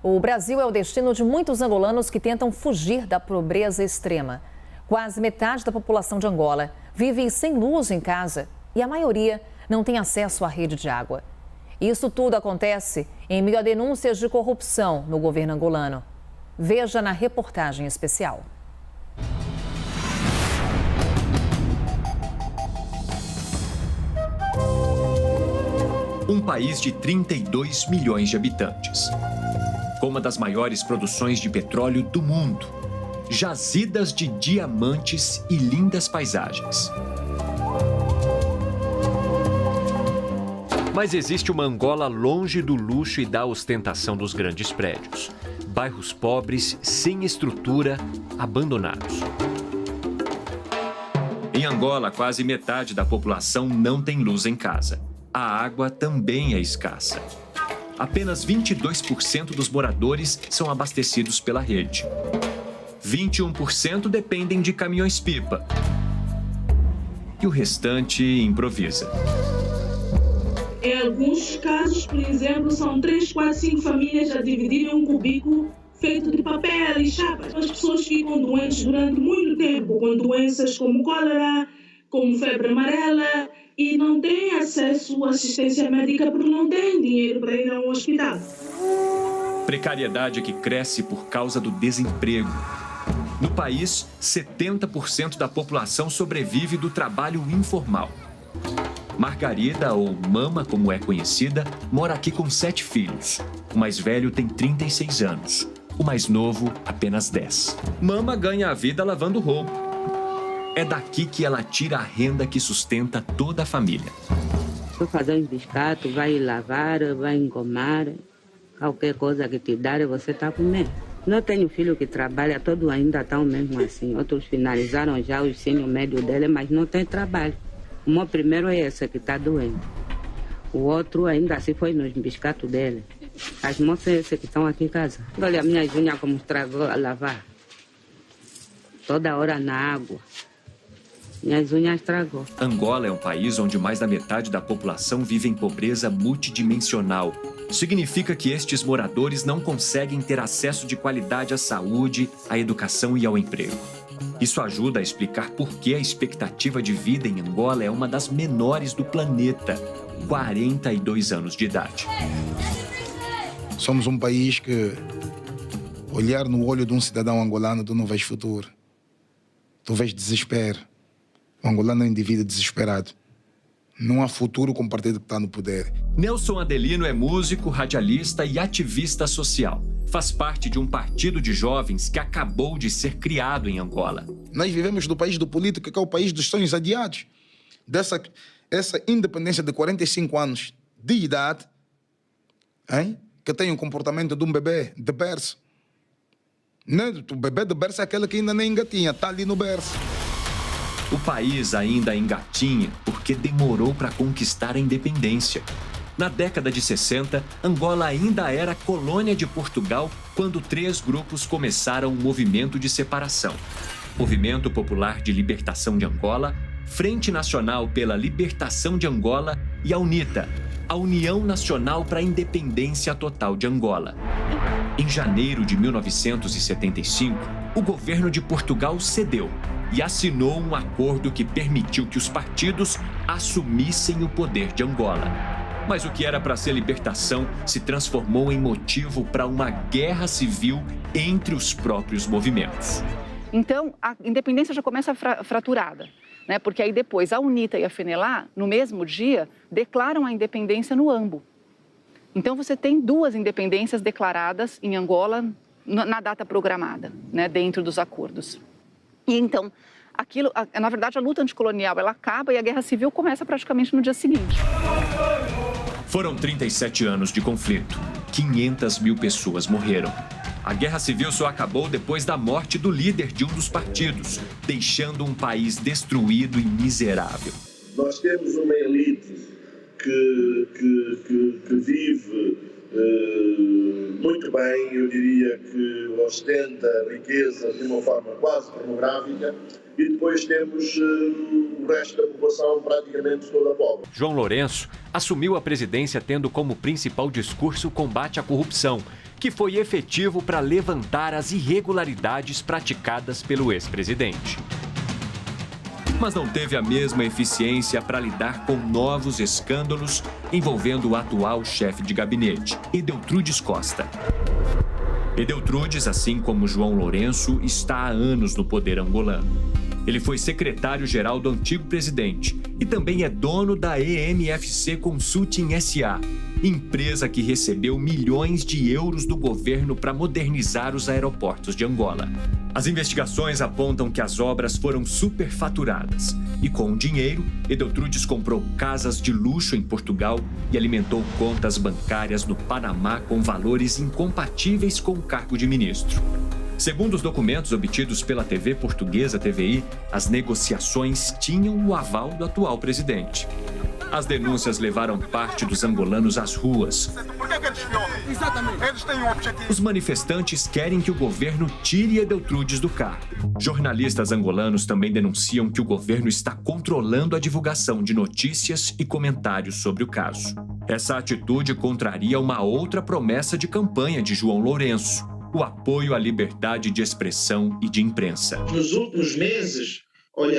O Brasil é o destino de muitos angolanos que tentam fugir da pobreza extrema. Quase metade da população de Angola vive sem luz em casa e a maioria não tem acesso à rede de água. Isso tudo acontece em meio a denúncias de corrupção no governo angolano. Veja na reportagem especial. Um país de 32 milhões de habitantes, com uma das maiores produções de petróleo do mundo, jazidas de diamantes e lindas paisagens. Mas existe uma Angola longe do luxo e da ostentação dos grandes prédios. Bairros pobres, sem estrutura, abandonados. Em Angola, quase metade da população não tem luz em casa. A água também é escassa. Apenas 22% dos moradores são abastecidos pela rede. 21% dependem de caminhões-pipa. E o restante improvisa. Em alguns casos, por exemplo, são 3, 4, 5 famílias a dividirem um cubículo feito de papel e chapas. As pessoas ficam doentes durante muito tempo, com doenças como cólera, como febre amarela, e não têm acesso à assistência médica porque não têm dinheiro para ir a um hospital. Precariedade que cresce por causa do desemprego. No país, 70% da população sobrevive do trabalho informal. Margarida, ou Mama, como é conhecida, mora aqui com 7 filhos. O mais velho tem 36 anos. O mais novo, apenas 10. Mama ganha a vida lavando roupa. É daqui que ela tira a renda que sustenta toda a família. Vai fazer um biscato, vai lavar, vai engomar. Qualquer coisa que te dar, você está comendo. Não tenho filho que trabalha, todos ainda estão mesmo assim. Outros finalizaram já o ensino médio dele, mas não tem trabalho. O meu primeiro é esse que está doendo. O outro ainda assim foi nos biscatos dele. As moças esse que estão aqui em casa. Olha a minha unha como estragou a lavar. Toda hora na água. Minhas unhas estragou. Angola é um país onde mais da metade da população vive em pobreza multidimensional. Significa que estes moradores não conseguem ter acesso de qualidade à saúde, à educação e ao emprego. Isso ajuda a explicar por que a expectativa de vida em Angola é uma das menores do planeta, 42 anos de idade. Somos um país que, olhar no olho de um cidadão angolano, tu não vês futuro. Tu vês desespero. O angolano é um indivíduo desesperado. Não há futuro com o partido que está no poder. Nelson Adelino é músico, radialista e ativista social. Faz parte de um partido de jovens que acabou de ser criado em Angola. Nós vivemos do país do político, que é o país dos sonhos adiados. Essa independência de 45 anos de idade, hein? Que tem o comportamento de um bebê de berço. O bebê de berço é aquele que ainda nem engatinha, está ali no berço. O país ainda engatinha porque demorou para conquistar a independência. Na década de 60, Angola ainda era colônia de Portugal quando 3 grupos começaram um movimento de separação. Movimento Popular de Libertação de Angola, Frente Nacional pela Libertação de Angola e a UNITA, a União Nacional para a Independência Total de Angola. Em janeiro de 1975, o governo de Portugal cedeu e assinou um acordo que permitiu que os partidos assumissem o poder de Angola. Mas o que era para ser libertação se transformou em motivo para uma guerra civil entre os próprios movimentos. Então, a independência já começa fraturada, né? Porque aí depois a UNITA e a FENELA, no mesmo dia, declaram a independência no AMBO. Então você tem 2 independências declaradas em Angola na data programada, né? Dentro dos acordos. E então, na verdade, a luta anticolonial ela acaba e a guerra civil começa praticamente no dia seguinte. Foram 37 anos de conflito. 500 mil pessoas morreram. A guerra civil só acabou depois da morte do líder de um dos partidos, deixando um país destruído e miserável. Nós temos uma elite que vive muito bem, eu diria que ostenta riqueza de uma forma quase pornográfica, e depois temos o resto da população praticamente toda pobre. João Lourenço assumiu a presidência tendo como principal discurso o combate à corrupção que foi efetivo para levantar as irregularidades praticadas pelo ex-presidente. Mas não teve a mesma eficiência para lidar com novos escândalos envolvendo o atual chefe de gabinete, Edeltrudes Costa. Edeltrudes, assim como João Lourenço, está há anos no poder angolano. Ele foi secretário-geral do antigo presidente e também é dono da EMFC Consulting SA, empresa que recebeu milhões de euros do governo para modernizar os aeroportos de Angola. As investigações apontam que as obras foram superfaturadas e, com o dinheiro, Edeltrudes comprou casas de luxo em Portugal e alimentou contas bancárias no Panamá com valores incompatíveis com o cargo de ministro. Segundo os documentos obtidos pela TV portuguesa TVI, as negociações tinham o aval do atual presidente. As denúncias levaram parte dos angolanos às ruas. Por que eles violam? Exatamente. Eles têm um objetivo. Os manifestantes querem que o governo tire Edeltrudes do cargo. Jornalistas angolanos também denunciam que o governo está controlando a divulgação de notícias e comentários sobre o caso. Essa atitude contraria uma outra promessa de campanha de João Lourenço: o apoio à liberdade de expressão e de imprensa. Nos últimos meses,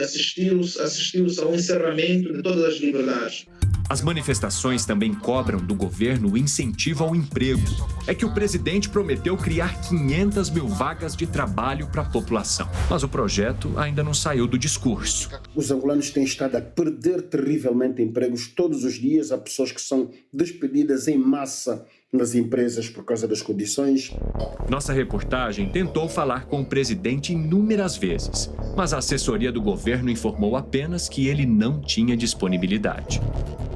assistiu-se ao encerramento de todas as liberdades. As manifestações também cobram do governo o incentivo ao emprego. É que o presidente prometeu criar 500 mil vagas de trabalho para a população. Mas o projeto ainda não saiu do discurso. Os angolanos têm estado a perder terrivelmente empregos todos os dias. Há pessoas que são despedidas em massa nas empresas por causa das condições. Nossa reportagem tentou falar com o presidente inúmeras vezes, mas a assessoria do governo informou apenas que ele não tinha disponibilidade.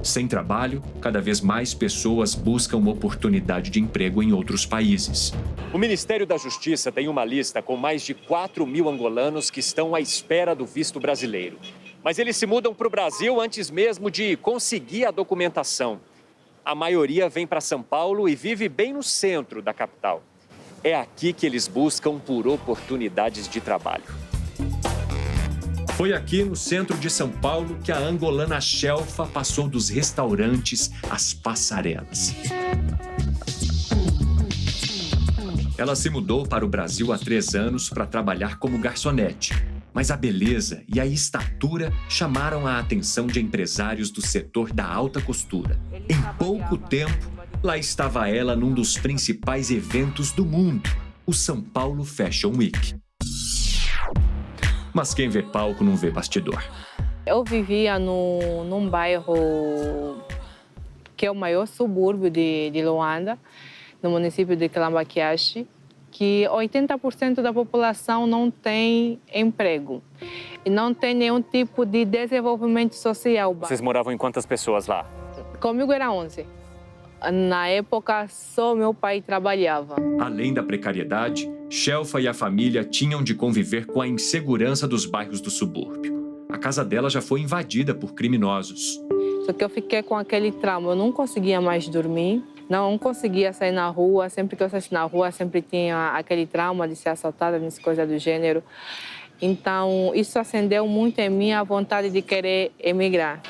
Sem trabalho, cada vez mais pessoas buscam uma oportunidade de emprego em outros países. O Ministério da Justiça tem uma lista com mais de 4 mil angolanos que estão à espera do visto brasileiro. Mas eles se mudam para o Brasil antes mesmo de conseguir a documentação. A maioria vem para São Paulo e vive bem no centro da capital. É aqui que eles buscam por oportunidades de trabalho. Foi aqui no centro de São Paulo que a angolana Shelfa passou dos restaurantes às passarelas. Ela se mudou para o Brasil há 3 anos para trabalhar como garçonete. Mas a beleza e a estatura chamaram a atenção de empresários do setor da alta costura. Em pouco tempo, lá estava ela num dos principais eventos do mundo, o São Paulo Fashion Week. Mas quem vê palco não vê bastidor. Eu vivia num bairro que é o maior subúrbio de Luanda, no município de Calambaquiache, que 80% da população não tem emprego e não tem nenhum tipo de desenvolvimento social. Vocês moravam em quantas pessoas lá? Comigo era 11. Na época, só meu pai trabalhava. Além da precariedade, Shelfa e a família tinham de conviver com a insegurança dos bairros do subúrbio. A casa dela já foi invadida por criminosos. Só que eu fiquei com aquele trauma, eu não conseguia mais dormir. Não conseguia sair na rua, sempre que eu saísse na rua, sempre tinha aquele trauma de ser assaltada, coisa do gênero. Então, isso acendeu muito em mim a vontade de querer emigrar.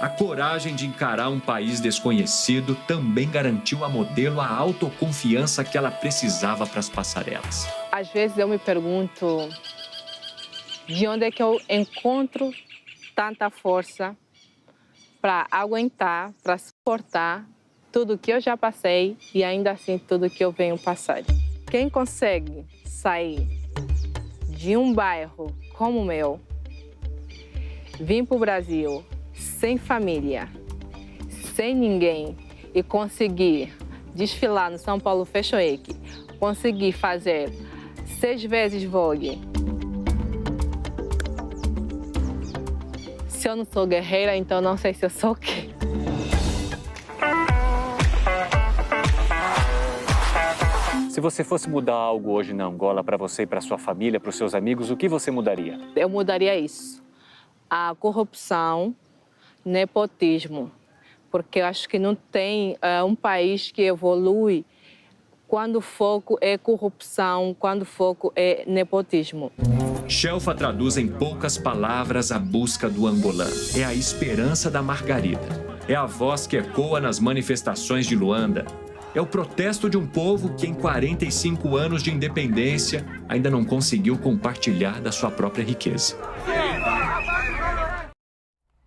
A coragem de encarar um país desconhecido também garantiu a modelo a autoconfiança que ela precisava para as passarelas. Às vezes eu me pergunto de onde é que eu encontro tanta força para aguentar, para suportar tudo que eu já passei e ainda assim tudo que eu venho passar. Quem consegue sair de um bairro como o meu, vir para o Brasil sem família, sem ninguém e conseguir desfilar no São Paulo Fashion Week, conseguir fazer 6 vezes Vogue. Se eu não sou guerreira, então não sei se eu sou o quê. Se você fosse mudar algo hoje na Angola para você e para sua família, para os seus amigos, o que você mudaria? Eu mudaria isso. A corrupção, nepotismo. Porque eu acho que não tem um país que evolui quando o foco é corrupção, quando o foco é nepotismo. Shelfa traduz em poucas palavras a busca do angolano. É a esperança da Margarida. É a voz que ecoa nas manifestações de Luanda. É o protesto de um povo que, em 45 anos de independência, ainda não conseguiu compartilhar da sua própria riqueza.